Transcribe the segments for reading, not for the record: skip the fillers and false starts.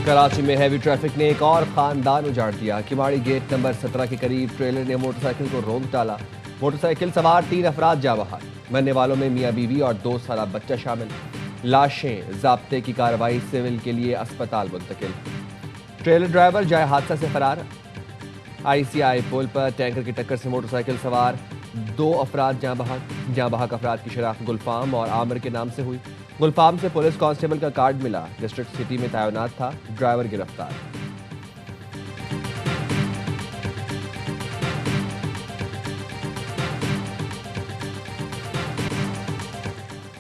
کراچی میں heavy traffic نے ایک اور خاندان اجاڑ دیا۔ کماڑی گیٹ نمبر 17 کے قریب ٹریلر نے موٹر سائیکل کو روک ڈالا۔ موٹر سائیکل سوار 3 افراد جاں بحق، مرنے والوں میں میاں بیوی اور 2 سالہ بچہ شامل۔ لاشیں ضابطے کی کارروائی سول کے لیے اسپتال منتقل۔ ٹریلر ڈرائیور جائے حادثہ سے فرار۔ آئی سی آئی پل پر ٹینکر کی ٹکر سے موٹر سائیکل سوار 2 افراد جاں بحق افراد کی شناخت گلفام اور عامر کے نام سے ہوئی۔ گلفام سے پولیس کانسٹیبل کا کارڈ ملا، ڈسٹرکٹ سٹی میں تعینات تھا، ڈرائیور گرفتار۔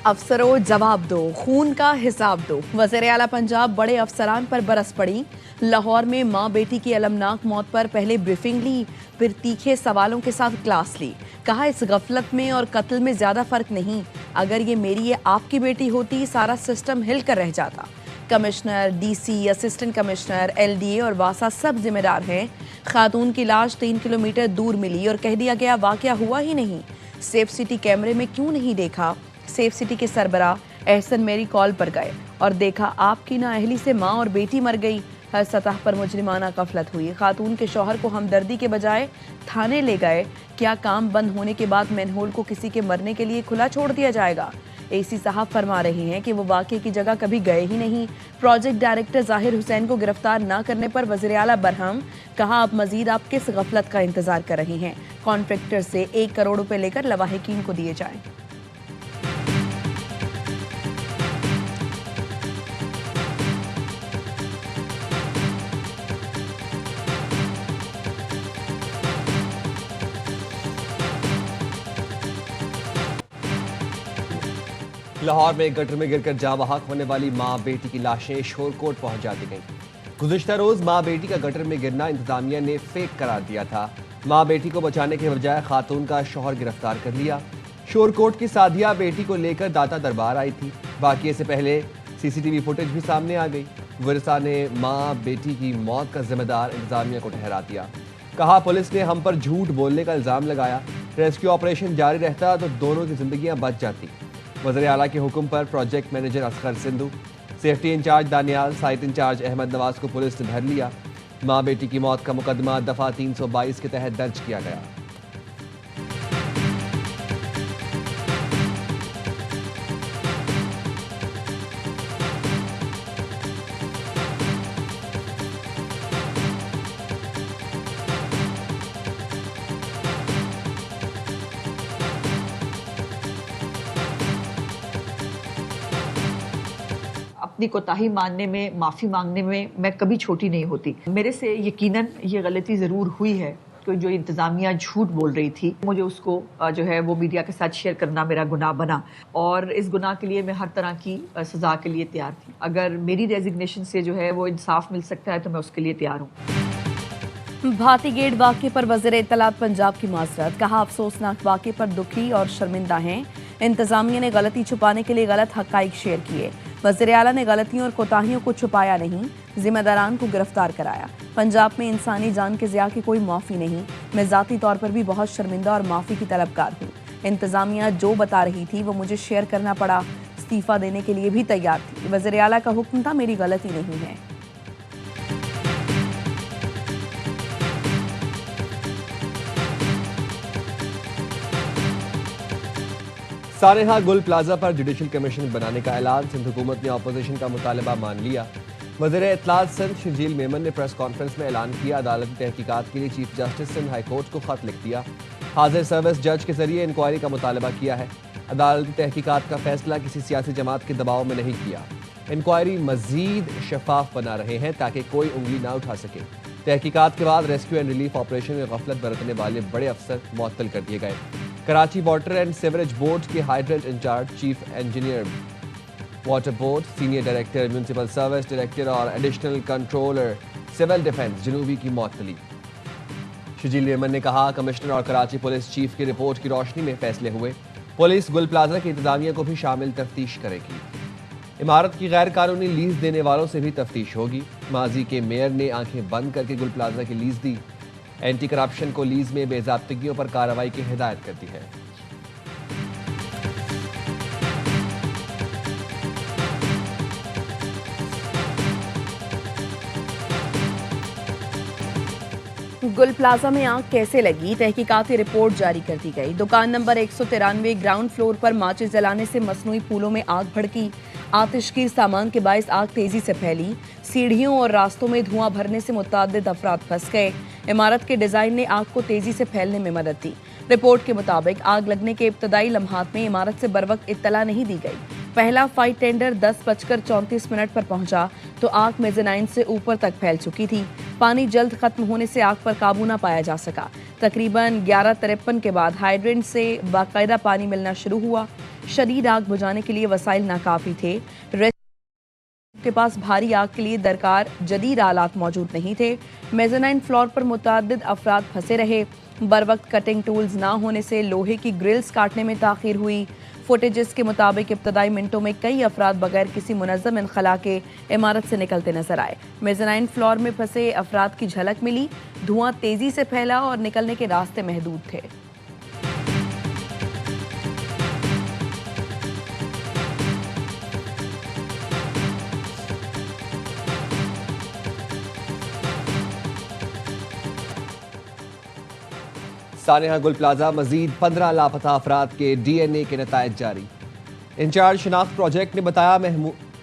افسروں جواب دو، خون کا حساب دو۔ وزیر اعلیٰ پنجاب بڑے افسران پر برس پڑی۔ لاہور میں ماں بیٹی کی المناک موت پر پہلے بریفنگ لی، پھر تیکھے سوالوں کے ساتھ کلاس لی۔ کہا اس غفلت میں اور قتل میں زیادہ فرق نہیں، اگر یہ میری یا آپ کی بیٹی ہوتی سارا سسٹم ہل کر رہ جاتا۔ Commissioner, D C, assistant commissioner, L D A اور واسا سب ذمہ دار ہیں۔ خاتون کی لاش 3 کلومیٹر دور ملی اور کہہ دیا گیا واقعہ ہوا ہی نہیں۔ سیف سٹی کیمرے میں کیوں نہیں دیکھا؟ سیف سٹی کے سربراہ احسن میری کال پر گئے اور دیکھا آپ کی نااہلی سے ماں اور بیٹی مر گئی۔ ہر سطح پر مجرمانہ غفلت ہوئی۔ خاتون کے شوہر کو ہمدردی کے بجائے تھانے لے گئے۔ کیا کام بند ہونے کے بعد مین ہول کو کسی کے مرنے کے لیے کھلا چھوڑ دیا جائے گا؟ اے سی صاحب فرما رہے ہیں کہ وہ واقعے کی جگہ کبھی گئے ہی نہیں۔ پروجیکٹ ڈائریکٹر ظاہر حسین کو گرفتار نہ کرنے پر وزیر اعلیٰ برہم۔ کہا اب مزید آپ کس غفلت کا انتظار کر رہے ہیں؟ کانٹریکٹر سے 1 کروڑ روپے لے کر لواحقین کو دیے جائیں۔ لاہور میں ایک گٹر میں گر کر جاں بحق ہونے والی ماں بیٹی کی لاشیں شورکوٹ پہنچا دی گئیں۔ گزشتہ روز ماں بیٹی کا گٹر میں گرنا انتظامیہ نے فیک قرار دیا تھا۔ ماں بیٹی کو بچانے کے بجائے خاتون کا شوہر گرفتار کر لیا۔ شورکوٹ کی سعدیہ بیٹی کو لے کر داتا دربار آئی تھی۔ واقعے سے پہلے سی سی ٹی وی فوٹیج بھی سامنے آ گئی۔ ورثاء نے ماں بیٹی کی موت کا ذمہ دار انتظامیہ کو ٹھہرا دیا۔ کہا پولیس نے ہم پر جھوٹ بولنے کا الزام لگایا، ریسکیو آپریشن جاری رہتا تو دونوں کی زندگیاں بچ جاتی۔ وزیر اعلیٰ کے حکم پر project manager Asghar Sandhu, safety in charge Daniyal, site in charge Ahmed Nawaz کو پولیس نے دھر لیا۔ ماں بیٹی کی موت کا مقدمہ دفعہ 322 کے تحت درج کیا گیا۔ اپنی کوتاہی ماننے میں، معافی مانگنے میں کبھی چھوٹی نہیں ہوتی۔ میرے سے یقیناً یہ غلطی ضرور ہوئی ہے کہ جو انتظامیہ جھوٹ بول رہی تھی، مجھے اس کو جو ہے وہ میڈیا کے ساتھ شیئر کرنا میرا گناہ بنا، اور اس گناہ کے لیے میں ہر طرح کی سزا کے لیے تیار تھی۔ اگر میری ریزگنیشن سے جو ہے وہ انصاف مل سکتا ہے تو میں اس کے لیے تیار ہوں۔ بھاتی گیٹ واقعے پر وزیر اطلاعات پنجاب کی معذرت۔ کہا افسوسناک واقعے پر دکھی اور شرمندہ ہیں۔ انتظامیہ نے غلطی چھپانے کے لیے غلط حقائق شیئر کیے۔ وزیر اعلیٰ نے غلطیوں اور کوتاہیوں کو چھپایا نہیں، ذمہ داران کو گرفتار کرایا۔ پنجاب میں انسانی جان کے ضیاع کی کوئی معافی نہیں۔ میں ذاتی طور پر بھی بہت شرمندہ اور معافی کی طلبگار ہوں۔ انتظامیہ جو بتا رہی تھی وہ مجھے شیئر کرنا پڑا، استعفیٰ دینے کے لیے بھی تیار تھی۔ وزیر اعلیٰ کا حکم تھا، میری غلطی نہیں ہے۔ سانحہ گل پلازہ پر جوڈیشل کمیشن بنانے کا اعلان۔ سندھ حکومت نے اپوزیشن کا مطالبہ مان لیا۔ وزیر اطلاعات سندھ شرجیل میمن نے پریس کانفرنس میں اعلان کیا، عدالتی تحقیقات کے لیے chief justice Sindh high court کو خط لکھ دیا۔ حاضر سروس جج کے ذریعے انکوائری کا مطالبہ کیا ہے۔ عدالتی تحقیقات کا فیصلہ کسی سیاسی جماعت کے دباؤ میں نہیں کیا۔ انکوائری مزید شفاف بنا رہے ہیں تاکہ کوئی انگلی نہ اٹھا سکے۔ تحقیقات کے بعد ریسکیو اینڈ ریلیف آپریشن میں غفلت برتنے والے بڑے افسر معطل کر دیے گئے۔ Karachi water and sewerage board کے hydrant in charge, chief engineer water board, senior director municipal service, director اور ایڈیشنل کنٹرولر سول ڈیفنس جنوبی کی معطلی۔ شرجیل میمن نے کہا کمشنر اور کراچی پولیس چیف کی رپورٹ کی روشنی میں فیصلے ہوئے۔ پولیس گل پلازہ کی انتظامیہ کو بھی شامل تفتیش کرے گی۔ عمارت کی غیر قانونی لیز دینے والوں سے بھی تفتیش ہوگی۔ ماضی کے میئر نے آنکھیں بند کر کے گل پلازہ کی لیز دی۔ اینٹی کرپشن کو لیز میں بے ضابطگیوں پر کارروائی کی ہدایت کرتی ہے۔ गुल प्लाजा में आग कैसे लगी, तहकीकाती रिपोर्ट जारी कर दी गई। दुकान नंबर 193 ग्राउंड फ्लोर पर माचिस जलाने से मसनूई फूलों में आग भड़की। आतिशगी सामान के बायस आग तेजी से फैली। सीढ़ियों और रास्तों में धुआं भरने से मुतअद्दिद अफराद फंस गए। इमारत के डिजाइन ने आग को तेजी से फैलने में मदद दी। रिपोर्ट के मुताबिक आग लगने के इब्तदाई लम्हात में इमारत से बरवक्त इत्तला नहीं दी गई। पहला फायर टेंडर 10:34 पर पहुंचा तो आग मेज़नाइन से ऊपर तक फैल चुकी थी। पानी जल्द खत्म होने से आग पर काबू न पाया जा सका। तकरीबन 11:53 के बाद हाइड्रेंट से बाकायदा पानी मिलना शुरू हुआ। शदीद आग बुझाने के लिए वसाइल नाकाफी थे। के पास भारी आग के लिए दरकार जदीद आलात मौजूद नहीं थे। मेज़नाइन फ्लोर पर मुतअद्दिद अफराद फंसे रहे। बरवक्त कटिंग टूल्स ना होने से लोहे की ग्रिल्स काटने में ताखीर हुई। फुटेजेस के मुताबिक इब्तदाई मिनटों में कई अफराद बगैर किसी मुनज़्ज़म इनखला के इमारत से निकलते नजर आए। मेज़नाइन फ्लोर में फंसे अफराद की झलक मिली। धुआं तेजी से फैला और निकलने के रास्ते महदूद थे। सानेहा गुल प्लाजा मजीद 15 लापता अफराद के DNA के नतायज जारी। इंचार्ज शनाख्त प्रोजेक्ट ने बताया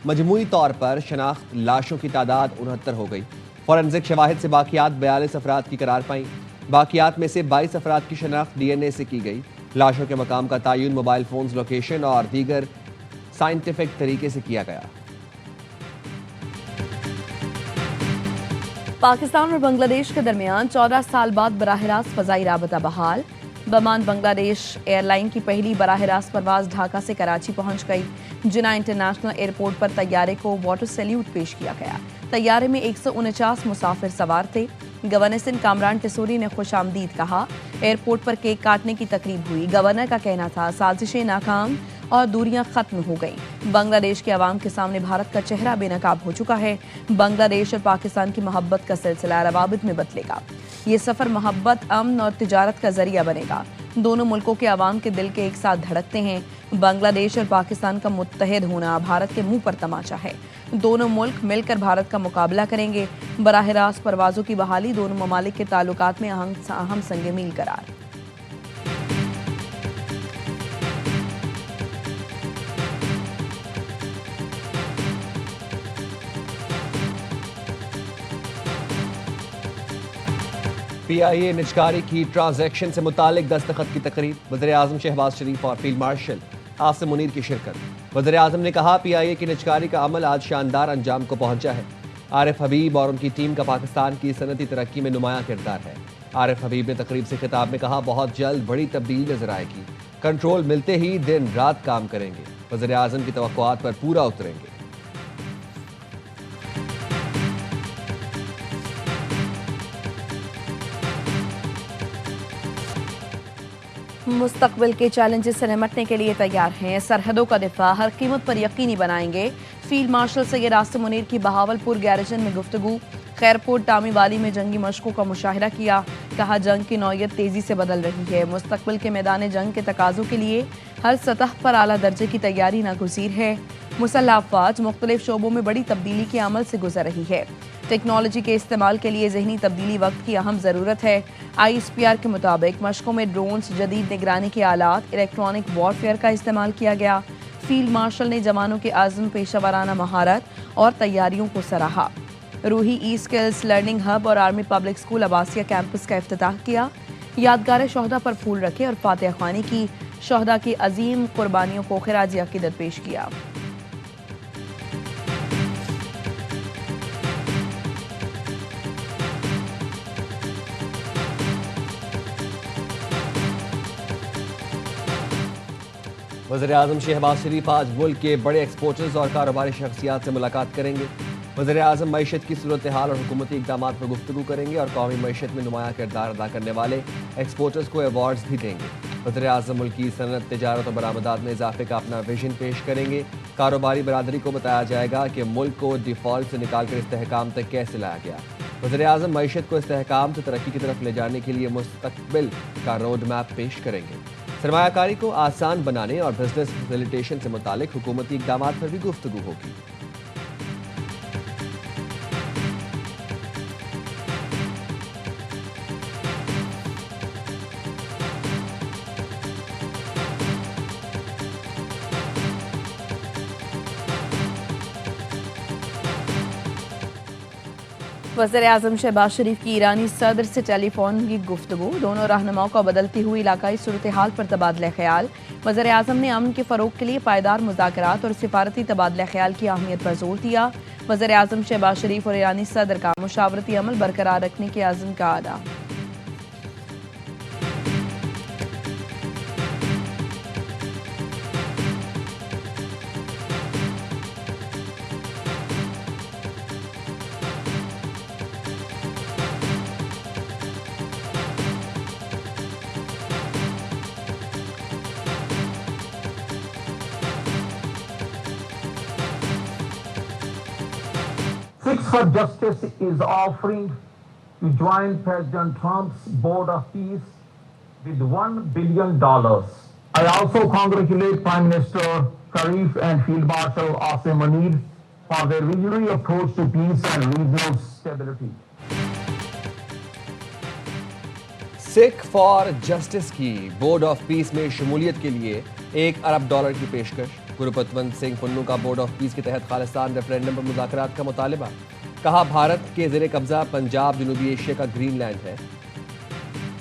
मजमूई तौर पर शनाख्त लाशों की तादाद 69 हो गई। फॉरेंसिक शवाहिद से बाकियात 42 अफराद की करार पाई। बाकियात में से 22 अफराद की शनाख्त DNA से की गई। लाशों के मकाम का तयन मोबाइल फोन्स, लोकेशन और दीगर साइंटिफिक तरीके से किया गया। पाकिस्तान और बांग्लादेश के दरमियान 14 साल बाद बराह रास्त फ़ज़ाई राबता बहाल। बमान बांग्लादेश एयरलाइन की पहली बराह रास्त परवाज ढाका से कराची पहुंच गई। जिना इंटरनेशनल एयरपोर्ट पर तैयारे को वाटर सैल्यूट पेश किया गया। तैयारे में 149 मुसाफिर सवार थे। गवर्नर सिंध कामरान टिसोरी ने खुशामदीद कहा। एयरपोर्ट पर केक काटने की तकरीब हुई। गवर्नर का कहना था साजिशें नाकाम और दूरियां खत्म हो गईं। बांग्लादेश के अवाम के सामने भारत का चेहरा बेनकाब हो चुका है। बांग्लादेश और पाकिस्तान की मोहब्बत का सिलसिला रवाबित में बदलेगा। ये सफ़र मोहब्बत, अमन और तिजारत का जरिया बनेगा। दोनों मुल्कों के अवाम के दिल के एक साथ धड़कते हैं। बांग्लादेश और पाकिस्तान का मुत्तहिद होना भारत के मुंह पर तमाचा है। दोनों मुल्क मिलकर भारत का मुकाबला करेंगे। बराह रास्त परवाज़ों की बहाली दोनों ममालिक के ताल्लुकात में अहम संग मील करार। PIA निजकारी की ट्रांजैक्शन से मुतालिक दस्तखत की तकरीब। वज़ीर-ए-आज़म शहबाज शरीफ और फील्ड मार्शल आसिम मुनीर की शिरकत। वज़ीर-ए-आज़म ने कहा PIA की निजकारी का अमल आज शानदार अंजाम को पहुंचा है। आरिफ हबीब और उनकी टीम का पाकिस्तान की सनती तरक्की में नुमायां किरदार है। आरिफ हबीब ने तकरीब से खिताब में कहा, बहुत जल्द बड़ी तब्दीली नजर आएगी। कंट्रोल मिलते ही दिन रात काम करेंगे। वज़ीर-ए-आज़म की तवक्कुआत पर पूरा उतरेंगे। मुस्तकबिल के चैलेंजेस से निपटने के लिए तैयार हैं। सरहदों का दिफा हर कीमत पर यकीनी बनाएंगे। फील्ड मार्शल सैयद आसिम मुनीर की बहावलपुर गैरिजन में गुफ्तगू। खैरपुर टामी वाली में जंगी मशकों का मुशाहिदा किया। कहा, जंग की नौयत तेजी से बदल रही है। मुस्तकबिल के मैदान जंग के तकाजों के लिए हर सतह पर आला दर्जे की तैयारी नागुज़ीर है। मुसल्लह अफ़वाज मुख्तलिफ शोबों में बड़ी तब्दीली के अमल से गुजर रही है। टेक्नोलॉजी के इस्तेमाल के लिए ज़हनी तब्दीली वक्त की अहम ज़रूरत है। ISPR के मुताबिक मशकों में ड्रोन्स, जदीद निगरानी के आलात, इलेक्ट्रॉनिक वॉरफेयर का इस्तेमाल किया गया। फील्ड मार्शल ने जवानों के आज़म, पेशेवराना महारत और तैयारियों को सराहा। रूही ई स्किल्स लर्निंग हब और army public school Abbasiya campus का इफ्तिताह किया। यादगार शोहदा पर फूल रखे और फातिहा ख्वानी की। शोहदा की अजीम कुर्बानियों को खिराज अकीदत पेश किया। वज़ीर-ए-आज़म शहबाज शरीफ आज मुल्क के बड़े एक्सपोर्टर्स और कारोबारी शख्सियात से मुलाकात करेंगे। वज़ीर-ए-आज़म मईशत की सूरत हाल और हुकूमती इक़दामात पर गुफ्तगू करेंगे और कौमी मईशत में नुमायां किरदार अदा करने वाले एक्सपोर्टर्स को अवार्ड्स भी देंगे। वज़ीर-ए-आज़म मुल्क की सनत, तिजारत और बरामदात में इजाफे का अपना विजन पेश करेंगे। कारोबारी बरादरी को बताया जाएगा कि मुल्क को डिफ़ॉल्ट से निकाल कर इस्तेहकाम तक कैसे लाया गया। वज़ीर-ए-आज़म मईशत को इस्तेहकाम से तरक्की की तरफ ले जाने के लिए मुस्तकबिल का रोड मैप पेश करेंगे। सरमायाकारी को आसान बनाने और बिजनेस फैसिलिटेशन से मुतालिक हुकूमती इक़दामात पर भी गुफ्तगू होगी। वज़ीर आज़म शहबाज शरीफ की ईरानी सदर से टेलीफोन की गुफ्तगू, दोनों रहनुमाओं का बदलती हुई इलाकाई सूरत हाल पर तबादला ख्याल। वज़ीर आज़म ने अमन के फ़रोग के लिए पायदार मुज़ाकरात और सिफारती तबादला ख्याल की अहमियत पर जोर दिया। वज़ीर आज़म शहबाज शरीफ और ईरानी सदर का मुशावरती अमल बरकरार रखने के अज़्म का अदा। Six for Justice is offering to join President Trump's Board of Peace with $1 billion. I also congratulate Prime Minister Sharif and Field Marshal Asim Munir for their visionary approach to peace and regional stability. Sikh for justice की board of peace में शमूलियत के लिए $1 अरब की पेशकश। गुरुपतवंत सिंह पुन्नू का board of peace के तहत खालिस्तान रेफरेंडम पर मुज़ाकरात का मुतालबा। कहा भारत के ज़ेरे कब्जा पंजाब जनूबी एशिया का ग्रीनलैंड है।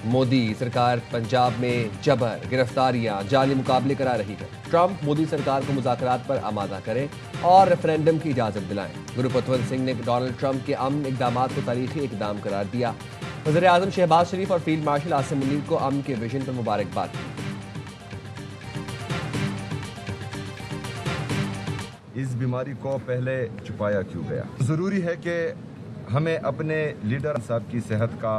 मोदी सरकार पंजाब में जबर, गिरफ्तारियां, जाली मुकाबले करा रही है। ट्रंप मोदी सरकार को मुज़ाकरात पर आमादा करें और रेफरेंडम की इजाज़त दिलाएं। गुरुपतवंत सिंह ने डोनाल्ड ट्रंप के अमन इक़दामात को तारीखी इक़दाम करार दिया। वज़ीर आज़म शहबाज शरीफ और फील्ड मार्शल आसिम मुनीर को अमन के विजन पर मुबारकबाद की। इस बीमारी को पहले छुपाया क्यों गया? ज़रूरी है कि हमें अपने लीडर साहब की सेहत का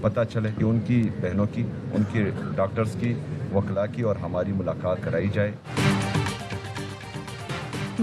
पता चले कि उनकी बहनों की, उनके डॉक्टर्स की, वकला की और हमारी मुलाकात कराई जाए।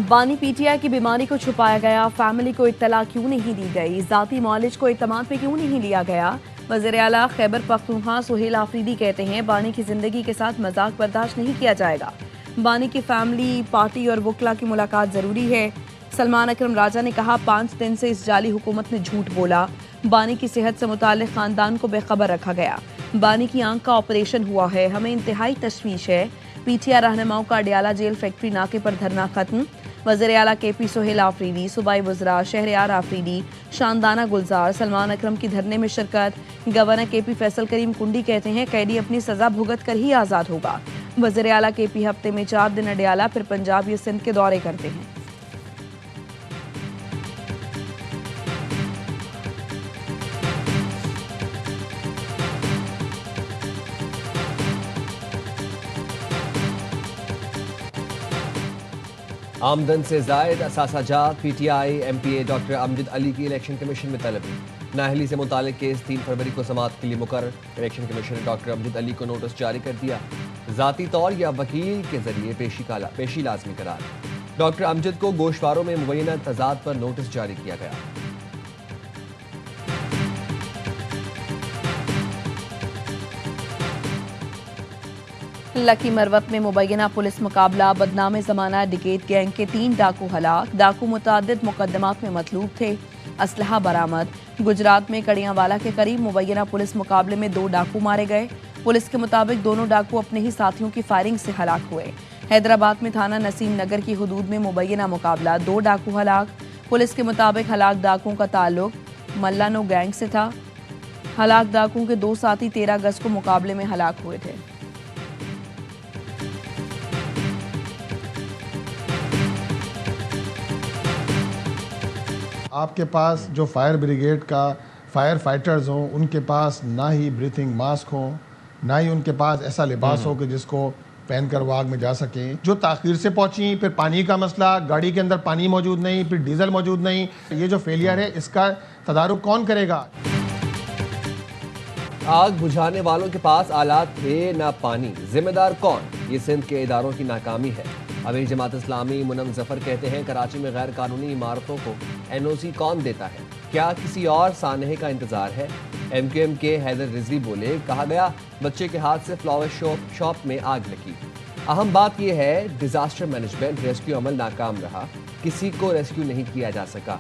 बानी पीटीआई की बीमारी को छुपाया गया, फैमिली को इत्तला क्यों नहीं दी गई, जाती मॉलेज को इत्तमाद पे क्यों नहीं लिया गया। वज़ीर आला खैबर पख्तूनख्वा सुहेल आफरीदी कहते हैं बानी की जिंदगी के साथ मजाक बर्दाश्त नहीं किया जाएगा। बानी की फैमिली, पार्टी और वकला की मुलाकात ज़रूरी है। सलमान अकरम राजा ने कहा 5 दिन से इस जाली हुकूमत ने झूठ बोला। बानी की सेहत से मुताल्लिक़ ख़ानदान को बेखबर रखा गया। बानी की आंख का ऑपरेशन हुआ है, हमें इंतहाई तशवीश है। पीटीआई रहनुमाओं का अडियाला जेल फैक्ट्री नाके पर धरना खत्म। वज़ीर आला KP सुहेल आफरीदी, सूबाई वज़रा शहरयार आफरीदी, शानदाना गुलजार, सलमान अकरम की धरने में शिरकत। गवर्नर KP फैसल करीम कुंडी कहते हैं कैदी अपनी सज़ा भुगत कर ही आज़ाद होगा। वज़ीर आला KP हफ्ते में 4 दिन अडियाला फिर पंजाब या सिंध के दौरे करते हैं। आमदन से जायद असासाजात, PTI MPA doctor Amjad Ali की इलेक्शन कमीशन में तलबी। नाअहली से मुतालिक केस 3 फरवरी को समाअत के लिए मुकर्रर। इलेक्शन कमीशन ने डॉक्टर अमजद अली को नोटिस जारी कर दिया। ज़ाती तौर या वकील के जरिए पेशी लाजमी करार। डॉक्टर अमजद को गोशवारों में मुबैना तजाद पर नोटिस जारी किया गया। लकी मरवत में मुबैना पुलिस मुकाबला, बदनाम ज़माना डिकेट गैंग के 3 डाकू हलाक। डाकू मुतअद्दिद मुकदमात में मतलूब थे। असलहा बरामद। गुजरात में कड़ियांवाला के करीब मुबैना पुलिस मुकाबले में 2 डाकू मारे गए। पुलिस के मुताबिक दोनों डाकू अपने ही साथियों की फायरिंग से हलाक हुए। हैदराबाद में थाना नसीम नगर की हुदूद में मुबैना मुकाबला, 2 डाकू हलाक। पुलिस के मुताबिक हलाक डाकुओं का ताल्लुक मल्लानो गैंग से था। हलाक डाकुओं के 2 साथी 13 अगस्त को मुकाबले में हलाक हुए थे। आपके पास जो फायर ब्रिगेड का फायर फाइटर्स हों, उनके पास ना ही ब्रीथिंग मास्क हो, ना ही उनके पास ऐसा लिबास हो कि जिसको पहनकर वो आग में जा सकें। जो ताख़ीर से पहुंची, फिर पानी का मसला, गाड़ी के अंदर पानी मौजूद नहीं, फिर डीजल मौजूद नहीं, ये जो फेलियर है इसका तदारुक कौन करेगा? आग बुझाने वालों के पास आलात थे ना पानी, जिम्मेदार कौन? ये सिंध के इदारों की नाकामी है। अमीर जमात इस्लामी मुनम जफर कहते हैं कराची में गैर कानूनी इमारतों को NOC कौन देता है? क्या किसी और सानहे का इंतजार है? MQM के हैदर रिजवी बोले, कहा गया बच्चे के हाथ से फ्लावर शॉप में आग लगी। अहम बात यह है डिजास्टर मैनेजमेंट, रेस्क्यू अमल नाकाम रहा, किसी को रेस्क्यू नहीं किया जा सका।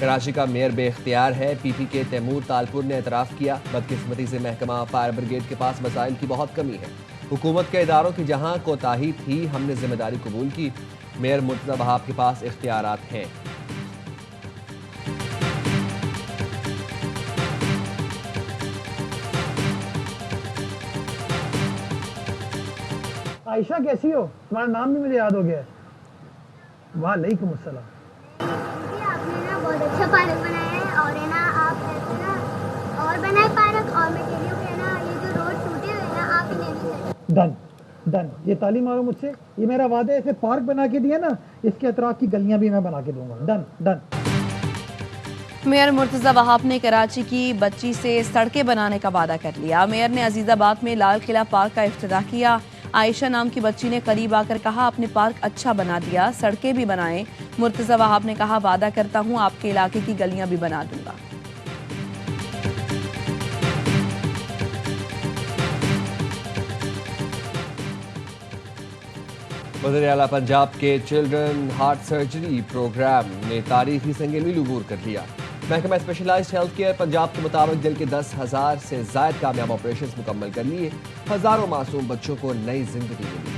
कराची का मेयर बेख्तियार है। PP के तैमूर तालपुर ने एतराफ़ किया, बदकिस्मती से महकमा फायर ब्रिगेड के पास वसाइल की बहुत कमी है। हुकूमत के इदारों की जहां कोताही थी, हमने जिम्मेदारी कबूल की। मेयर मुर्तज़ा वहाब के पास इख्तियारात हैं। عائشہ کیسی ہو؟ تمہارا نام بھی مجھے یاد ہو گیا ہے. وعلیکم السلام. آپ نے نا بہت اچھا پارک بنایا ہے اور ہے نا آپ ایسے نا اور بنائے پارک اور میں کہہ رہی ہوں کہ نا یہ جو روڈ ٹوٹے ہوئے نا آپ انہیں بھی کریں. ڈن. یہ تعلیم مانگو مجھ سے, یہ میرا وعدہ ہے. ایسے پارک بنا کے دیا نا, اس کے اطراف کی گلیاں بھی میں بنا کے دوں گا. ڈن. میئر مرتضی وہاب نے کراچی کی بچی سے سڑکیں بنانے کا وعدہ کر لیا. میئر نے عزیز آباد میں لال قلعہ پارک کا افتتاح کیا. عائشہ نام کی بچی نے قریب آ کر کہا آپ نے پارک اچھا بنا دیا, سڑکیں بھی بنائیں. مرتضی وہاب نے کہا وعدہ کرتا ہوں آپ کے علاقے کی گلیاں بھی بنا دوں گا. وزیر اعلیٰ پنجاب کے چلڈرن ہارٹ سرجری پروگرام نے تاریخی سنگ میل عبور کر لیا. محکمہ اسپیشلائزڈ ہیلتھ کیئر پنجاب کے مطابق دل کے 10,000 سے زائد کامیاب آپریشنز مکمل کر لیے. ہزاروں معصوم بچوں کو نئی زندگی ملی.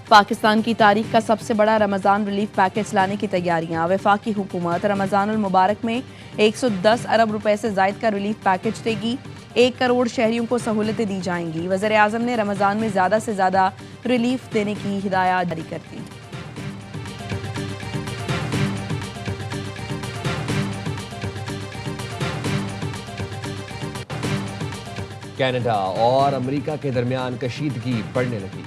پاکستان کی تاریخ کا سب سے بڑا رمضان ریلیف پیکج لانے کی تیاریاں. وفاقی حکومت رمضان المبارک میں 110 ارب روپے سے زائد کا ریلیف پیکج دے گی. 1 کروڑ شہریوں کو سہولتیں دی جائیں گی. وزیر اعظم نے رمضان میں زیادہ سے زیادہ ریلیف دینے کی ہدایات جاری کر دی. کینیڈا اور امریکہ کے درمیان کشیدگی بڑھنے لگی.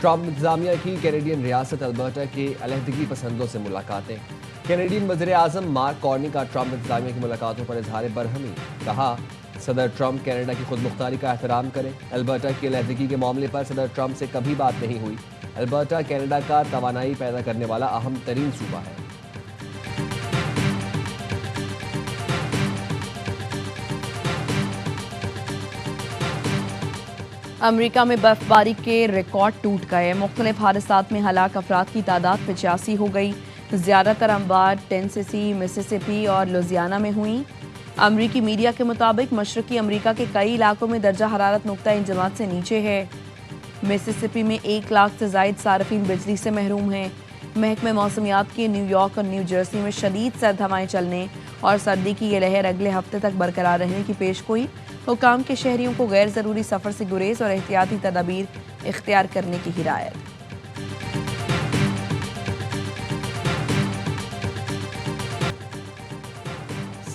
ٹرمپ انتظامیہ کی کینیڈین ریاست البرٹا کے علیحدگی پسندوں سے ملاقاتیں. کینیڈین وزیر اعظم مارک کارنی کا ٹرمپ انتظامیہ کی ملاقاتوں پر اظہار برہمی. کہا صدر ٹرمپ کینیڈا کی خود مختاری کا احترام کریں. البرٹا کی علیحدگی کے معاملے پر صدر ٹرمپ سے کبھی بات نہیں ہوئی. البرٹا کینیڈا کا توانائی پیدا کرنے والا اہم ترین صوبہ ہے. امریکہ میں برف باری کے ریکارڈ ٹوٹ گئے. مختلف حادثات میں ہلاک افراد کی تعداد 85 ہو گئی. زیادہ تر اموات ٹینیسی، مسیسپی اور لوزیانا میں ہوئیں. امریکی میڈیا کے مطابق مشرقی امریکہ کے کئی علاقوں میں درجہ حرارت نقطہ انجماد سے نیچے ہے. مسیسپی میں 1 لاکھ سے زائد صارفین بجلی سے محروم ہیں. محکمہ موسمیات کے نیو یارک اور نیو جرسی میں شدید سرد ہوائیں چلنے اور سردی کی یہ لہر اگلے ہفتے تک برقرار رہنے کی پیشگوئی. حکام کے شہریوں کو غیر ضروری سفر سے گریز اور احتیاطی تدابیر اختیار کرنے کی ہدایت.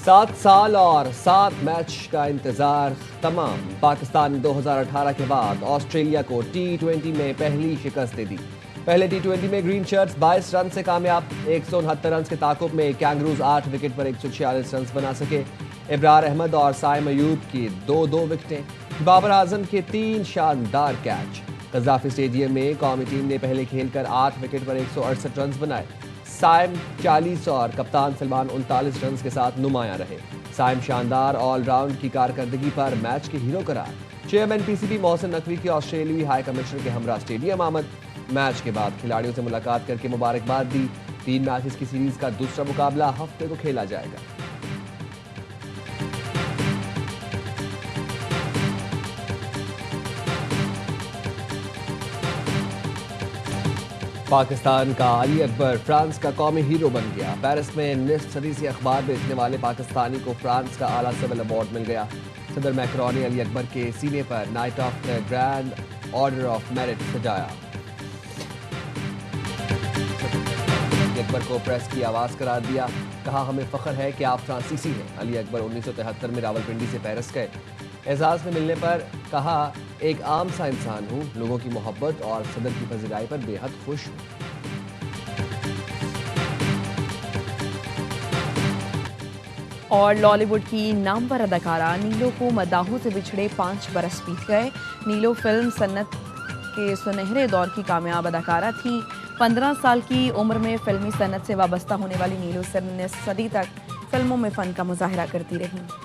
7 سال اور 7 میچ کا انتظار تمام. پاکستان 2018 کے بعد آسٹریلیا کو T20 میں پہلی شکست دے دی. پہلے T20 میں گرین شرٹس 22 رن سے کامیاب. 169 رنز کے تعاقب میں کینگروز 8 وکٹ پر 146 رنز بنا سکے. ابرار احمد اور سائم ایوب کی 2 وکٹیں. بابر اعظم کے 3 شاندار کیچ. قذافی اسٹیڈیم میں قومی ٹیم نے پہلے کھیل کر 8 وکٹ پر 168 رنز بنائے. سائم 40 اور کپتان سلمان 39 رنز کے ساتھ نمایاں رہے. سائم شاندار آل راؤنڈ کی کارکردگی پر میچ کے ہیرو قرار. چیئرمین PCB محسن نقوی کی آسٹریلوی ہائی کمشنر کے ہمراہ اسٹیڈیم آمد. میچ کے بعد کھلاڑیوں سے ملاقات کر کے مبارکباد دی. 3 میچز کی سیریز کا دوسرا مقابلہ ہفتے کو کھیلا جائے گا. پاکستان کا علی اکبر فرانس کا قومی ہیرو بن گیا. پیرس میں نصف صدی سے اخبار بیچنے والے پاکستانی کو فرانس کا اعلیٰ سول ایوارڈ مل گیا. صدر میکرون نے علی اکبر کے سینے پر knight of the grand order of merit سجایا. علی اکبر کو پریس کی آواز قرار دیا. کہا ہمیں فخر ہے کہ آپ فرانسیسی ہیں. علی اکبر 1973 میں راولپنڈی سے پیرس گئے. اعزاز میں ملنے پر کہا ایک عام سا انسان ہوں. لوگوں کی محبت اور صدر کی پذیرائی پر بے حد خوش ہوں. اور لالی ووڈ کی نامور اداکارہ نیلو کو مداحوں سے بچھڑے 5 برس بیت گئے. نیلو فلم صنعت کے سنہرے دور کی کامیاب اداکارہ تھی. 15 سال کی عمر میں فلمی صنعت سے وابستہ ہونے والی نیلو صدی تک فلموں میں فن کا مظاہرہ کرتی رہی.